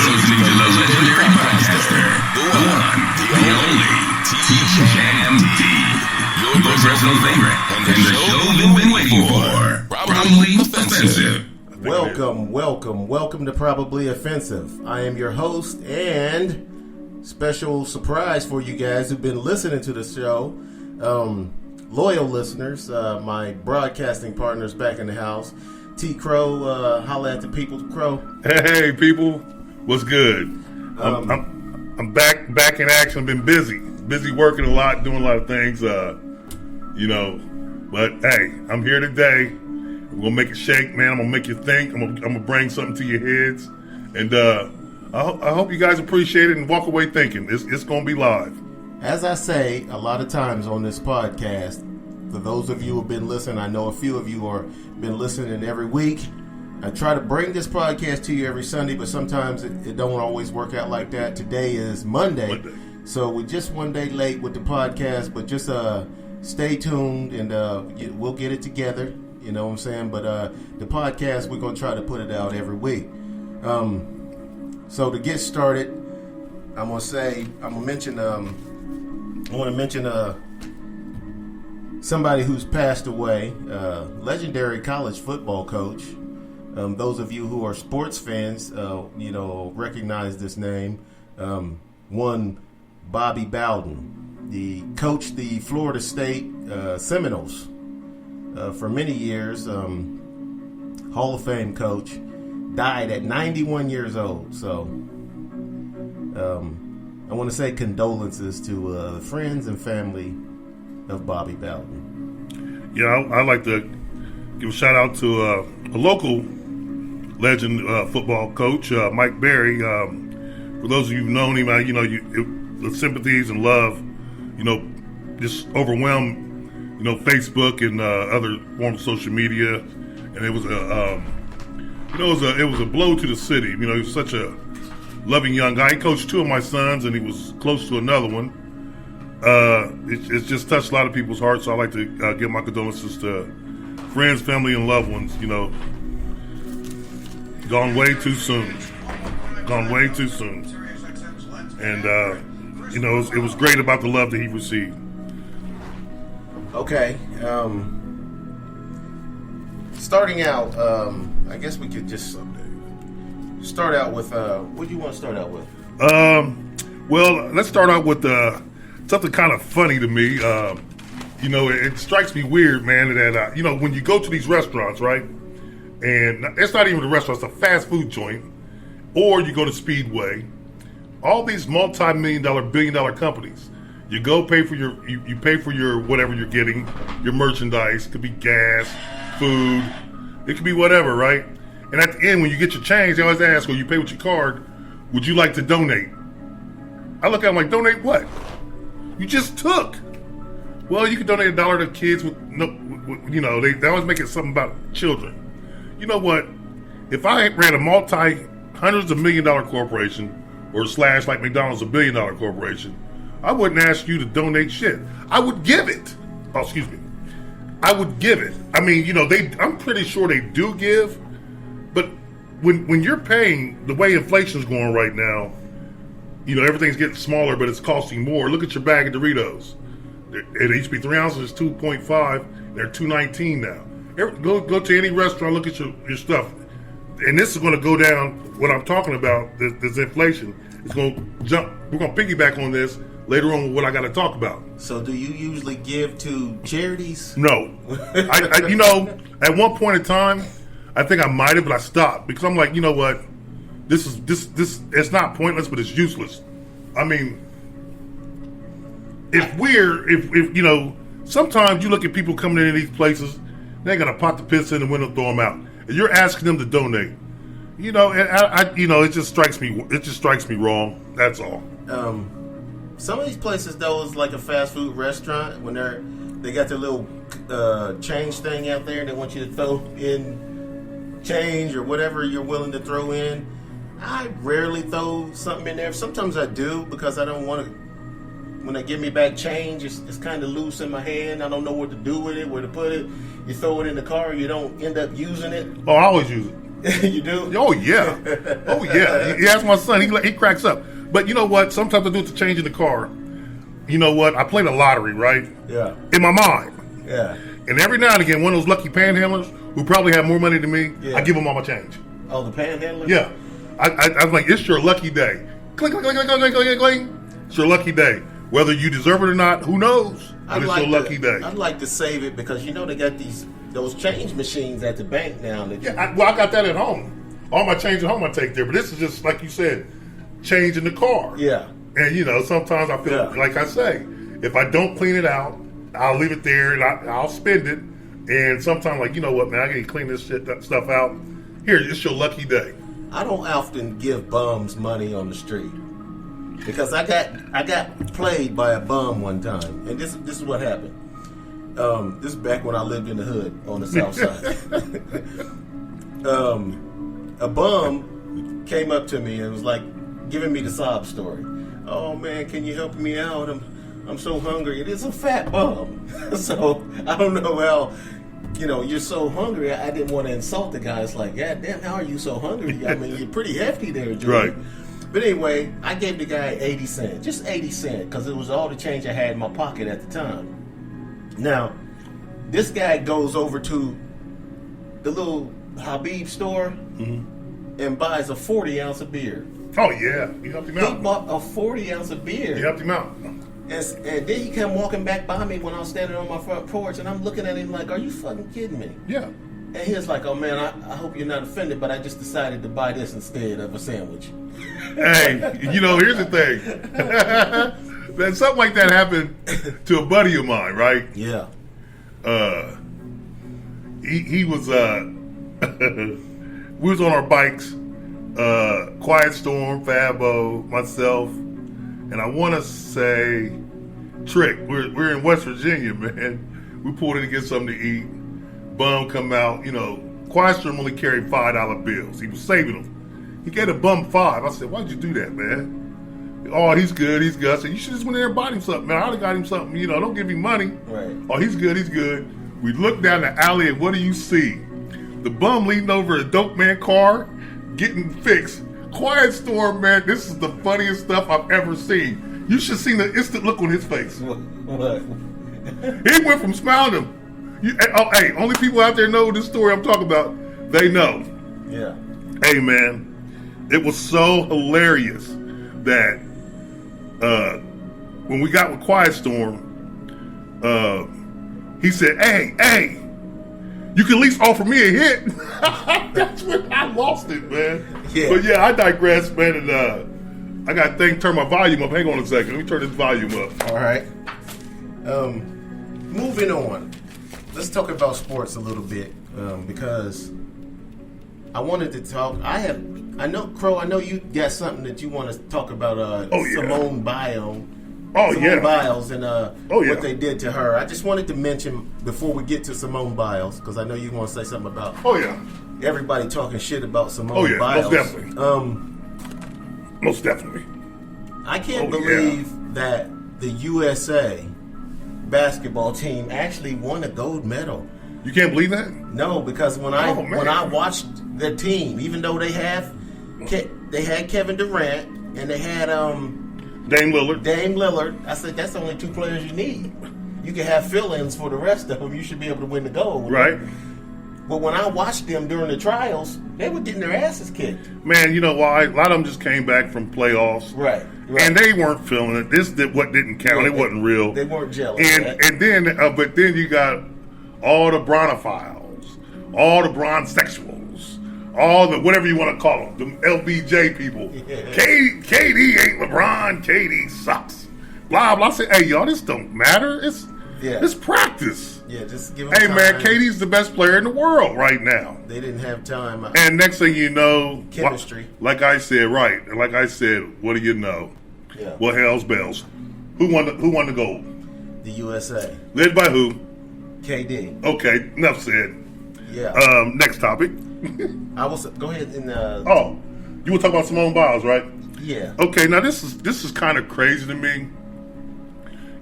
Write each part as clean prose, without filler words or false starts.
listening to the legendary podcaster, the one, the only, TJMD, your personal favorite, and the show you've been waiting for, Probably Offensive. Welcome to Probably Offensive. I am your host, and special surprise for you guys who've been listening to the show. Loyal listeners, my broadcasting partners back in the house. T. Crow, holla at the people, Crow. Hey, people, what's good? I'm back in action. I've been busy working a lot, doing a lot of things, But hey, I'm here today. We're gonna make it shake, man. I'm gonna make you think. I'm gonna bring something to your heads, and I hope you guys appreciate it and walk away thinking it's gonna be live. As I say a lot of times on this podcast, for those of you who have been listening, I know a few of you are been listening every week. I try to bring this podcast to you every Sunday, but sometimes it don't always work out like that. Today is Monday. So we're just one day late with the podcast, but just stay tuned and we'll get it together. You know what I'm saying? But the podcast, we're going to try to put it out every week. So to get started, I want to mention somebody who's passed away, legendary college football coach. Those of you who are sports fans, recognize this name. One Bobby Bowden, coached the Florida State Seminoles for many years. Hall of Fame coach, died at 91 years old. So I want to say condolences to the friends and family of Bobby Bowden. Yeah, I'd like to give a shout out to a local legend football coach, Mike Berry. For those of you who've known him, the sympathies and love, just overwhelmed, Facebook and other forms of social media, and it was a blow to the city. He was such a loving young guy. He coached two of my sons, and he was close to another one. It's just touched a lot of people's hearts. So I like to give my condolences to friends, family, and loved ones. Gone way too soon. And it was great about the love that he received. Okay. Starting out, I guess we could just start out with what do you want to start out with? Well, let's start out with something kind of funny to me. It strikes me weird, man, that when you go to these restaurants, right? And it's not even a restaurant; it's a fast food joint, or you go to Speedway. All these multi-million-dollar, billion-dollar companies. You go pay for you pay for your whatever you're getting, your merchandise. It could be gas, food, it could be whatever, right? And at the end, when you get your change, they always ask, or you pay with your card, would you like to donate? I look at them like, donate what? You just took. Well, you can donate $1 to kids with they always make it something about children. You know what? If I ran a hundreds of $1,000,000 corporation, or / like McDonald's $1 billion corporation, I wouldn't ask you to donate shit. I would give it. Oh, excuse me. I would give it. I mean, I'm pretty sure they do give, but when you're paying the way inflation's going right now, everything's getting smaller, but it's costing more. Look at your bag of Doritos. It used to be 3 ounces, it's 2.5. They're $2.19 now. Go to any restaurant, look at your stuff. And this is going to go down, what I'm talking about, this inflation. It's going to jump. We're going to piggyback on this later on with what I got to talk about. So do you usually give to charities? No. I at one point in time, I think I might have, but I stopped. Because I'm like, you know what? This it's not pointless, but it's useless. I mean, if sometimes you look at people coming into these places, they got to pot the piss in the window, throw them out. And you're asking them to donate. It just strikes me. It just strikes me wrong. That's all. Some of these places, though, is like a fast food restaurant when they got their little change thing out there. They want you to throw in change or whatever you're willing to throw in. I rarely throw something in there. Sometimes I do because I don't want to. When they give me back change, it's kind of loose in my hand. I don't know what to do with it, where to put it. You throw it in the car, you don't end up using it. Oh, I always use it. You do? Oh yeah, oh yeah. He asked my son. He cracks up. But you know what? Sometimes I do it to change in the car. You know what? I play the lottery, right? Yeah. In my mind. Yeah. And every now and again, one of those lucky panhandlers who probably have more money than me, Yeah. I give them all my change. Oh, the panhandler? Yeah. I was like, it's your lucky day. Clink, clink, clink, clink, clink, clink, clink. It's your lucky day. Whether you deserve it or not, who knows? But it's your lucky day. I'd like to save it because they got those change machines at the bank now. That Yeah, I got that at home. All my change at home I take there. But this is just, like you said, change in the car. Yeah. And, sometimes I feel, like I say, if I don't clean it out, I'll leave it there and I'll spend it. And sometimes, like, you know what, man, I can clean this stuff out. Here, it's your lucky day. I don't often give bums money on the street because I got played by a bum one time, and this is what happened. This is back when I lived in the hood on the south side. A bum came up to me and was like giving me the sob story. Oh man, can you help me out? I'm so hungry. It is a fat bum. So I don't know how. You're so hungry. I didn't want to insult the guy. It's like, God damn, how are you so hungry? I mean, you're pretty hefty there, Joey. Right. But anyway, I gave the guy 80 cents. Just 80 cents, because it was all the change I had in my pocket at the time. Now, this guy goes over to the little Habib store and buys a 40-ounce of beer. Oh, yeah. You helped him out. He bought a 40-ounce of beer. You helped him out. And then he came walking back by me when I was standing on my front porch, and I'm looking at him like, are you fucking kidding me? Yeah. And he was like, oh man, I hope you're not offended, but I just decided to buy this instead of a sandwich. Hey, here's the thing. That something like that happened to a buddy of mine, right? Yeah. He was we was on our bikes, Quiet Storm, Fabo, myself, and I want to say Trick. We're in West Virginia, man. We pulled in to get something to eat. Bum come out, Quiet Storm only carried $5 bills. He was saving them. He gave a bum $5. I said, why'd you do that, man? Oh, he's good. I said, you should just went in there and bought him something, man. I would have got him something, don't give me money. Right. Oh, he's good. We look down the alley and what do you see? The bum leaning over a dope man car, getting fixed. Quiet Storm, man, this is the funniest stuff I've ever seen. You should have seen the instant look on his face. What? He went from smiling to, hey, only people out there know this story I'm talking about. They know. Yeah. Hey, man, it was so hilarious that when we got with Quiet Storm, he said, hey, you can at least offer me a hit. That's when I lost it, man. Yeah. But yeah, I digress, man, and I got to turn my volume up. Hang on a second. Let me turn this volume up. All right. Moving on. Let's talk about sports a little bit because I wanted to talk. I know, Crow, I know you got something that you want to talk about Simone Biles. Simone Biles and what they did to her. I just wanted to mention before we get to Simone Biles, because I know you want to say something about everybody talking shit about Simone Biles. Most definitely. I can't believe that the USA basketball team actually won a gold medal. You can't believe that? No, because when I watched the team, even though they had Kevin Durant and they had Dame Lillard, I said that's the only two players you need. You can have fill-ins for the rest of them. You should be able to win the gold. Right. But when I watched them during the trials, they were getting their asses kicked. Man, you know why? A lot of them just came back from playoffs. Right. And they weren't feeling it. What didn't count. Yeah, it wasn't real. They weren't jealous. And then you got all the bronophiles, all the bronsexuals, all the whatever you want to call them, the LBJ people. Yeah. KD ain't LeBron. KD sucks. Blah blah. I say, hey y'all, this don't matter. It's practice. Yeah, just give them Hey time. man, KD's the best player in the world right now. They didn't have time. And next thing you know, chemistry. Like I said, what do you know? Yeah. Well, hell's bells. Who won the gold? The USA. Led by who? KD. Okay, enough said. Yeah. Next topic. I will go ahead and. You want to talk about Simone Biles, right? Yeah. Okay, now this is kind of crazy to me.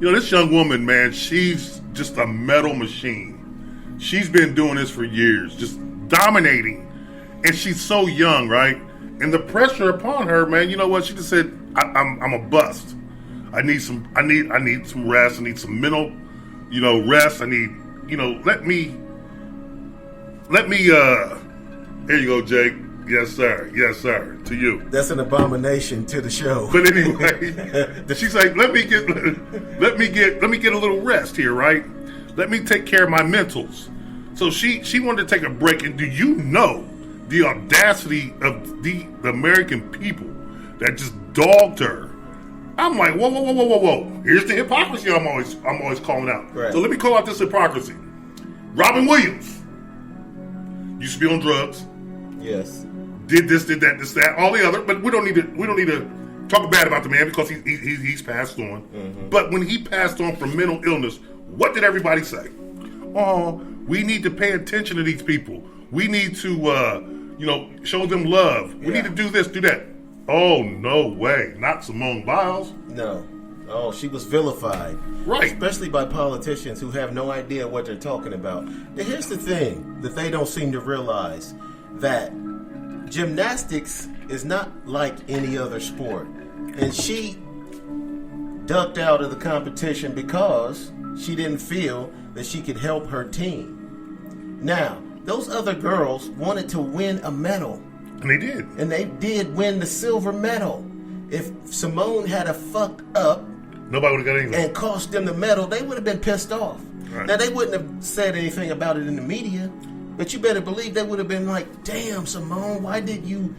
This young woman, man, she's just a metal machine. She's been doing this for years, just dominating and she's so young, right? And the pressure upon her, man. You know what? She just said, "I'm a bust. I need some rest. I need some mental, rest. I need, let me. Here you go, Jake. Yes, sir. Yes, sir. To you. That's an abomination to the show. But anyway, she's like, let me get a little rest here, right? Let me take care of my mentals. So she wanted to take a break. And do you know the audacity of the American people that just dogged her? I'm like, whoa. Here's the hypocrisy I'm always calling out. Right. So let me call out this hypocrisy. Robin Williams used to be on drugs. Yes. Did this, did that, this, that, all the other. But we don't need to talk bad about the man because he's passed on. Mm-hmm. But when he passed on from mental illness, what did everybody say? Oh, we need to pay attention to these people. We need to, show them love. We need to do this, do that. Oh, no way. Not Simone Biles. No. Oh, she was vilified. Right. Especially by politicians who have no idea what they're talking about. And here's the thing that they don't seem to realize, that gymnastics is not like any other sport. And she ducked out of the competition because she didn't feel that she could help her team. Now, those other girls wanted to win a medal. And they did. And they did win the silver medal. If Simone had a fuck up, nobody would have got anything. And cost them the medal, they would have been pissed off. Right. Now, they wouldn't have said anything about it in the media, but you better believe they would have been like, damn, Simone, why did you,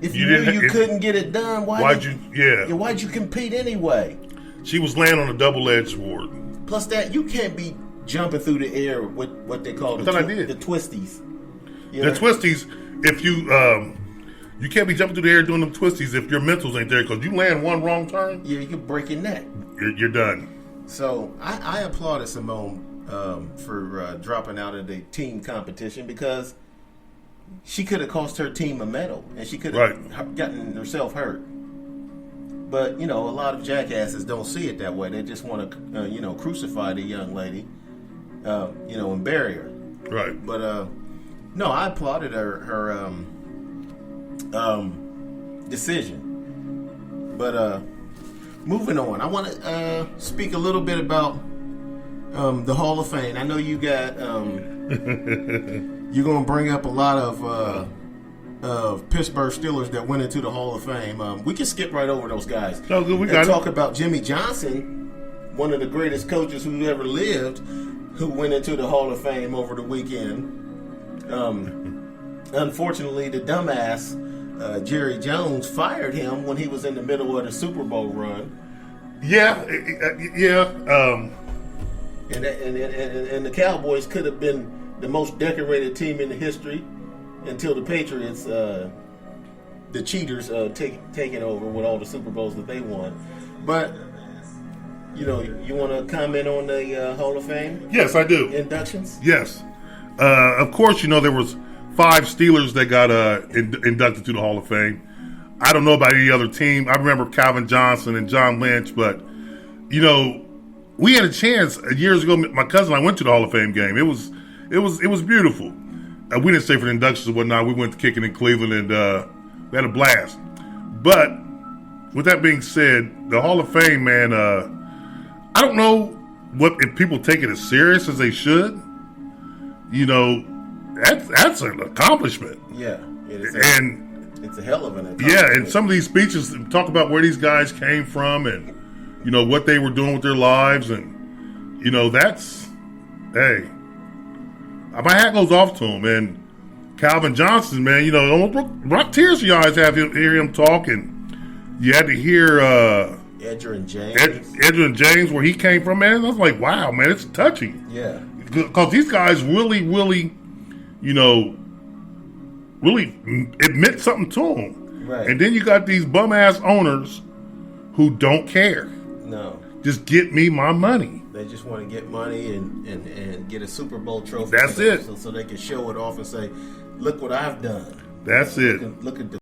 if you knew you couldn't get it done, why'd you compete anyway? She was laying on a double-edged sword. Plus that, you can't be jumping through the air with what they call the twisties. The twisties, if you can't be jumping through the air doing them twisties if your mentals ain't there, because you land one wrong turn. Yeah, you can break your neck. You're done. So I applauded Simone for dropping out of the team competition, because she could have cost her team a medal and she could have gotten herself hurt. But, a lot of jackasses don't see it that way. They just want to, crucify the young lady, and bury her. Right. But, no, I applauded her decision. But, moving on, I want to speak a little bit about the Hall of Fame. I know you got you're going to bring up a lot of Pittsburgh Steelers that went into the Hall of Fame. We can skip right over those guys. No, good. We got talk about Jimmy Johnson, one of the greatest coaches who ever lived, who went into the Hall of Fame over the weekend. Unfortunately, the dumbass Jerry Jones fired him when he was in the middle of the Super Bowl run. Yeah. And the Cowboys could have been the most decorated team in the history until the Patriots, the cheaters, taking over with all the Super Bowls that they won. But, you want to comment on the Hall of Fame? Yes, I do. Inductions? Yes. Of course, there was 5 Steelers that got inducted to the Hall of Fame. I don't know about any other team. I remember Calvin Johnson and John Lynch, but, we had a chance years ago. My cousin and I went to the Hall of Fame game. It was beautiful. We didn't stay for the inductions and whatnot. We went to kicking in Cleveland, and we had a blast. But with that being said, the Hall of Fame, man, I don't know if people take it as serious as they should. That's an accomplishment. Yeah, it is. And it's a hell of an accomplishment. Yeah, and some of these speeches talk about where these guys came from and what they were doing with their lives, and that's, hey, my hat goes off to him. And Calvin Johnson, man, almost brought tears to your eyes to hear him talk, and you had to hear Edgerrin James, where he came from, man. I was like, wow, man, it's touching. Yeah, because these guys really, really admit something to them. Right. And then you got these bum ass owners who don't care. No. Just get me my money. They just want to get money and get a Super Bowl trophy. That's it. So they can show it off and say, look what I've done. That's it. Look at the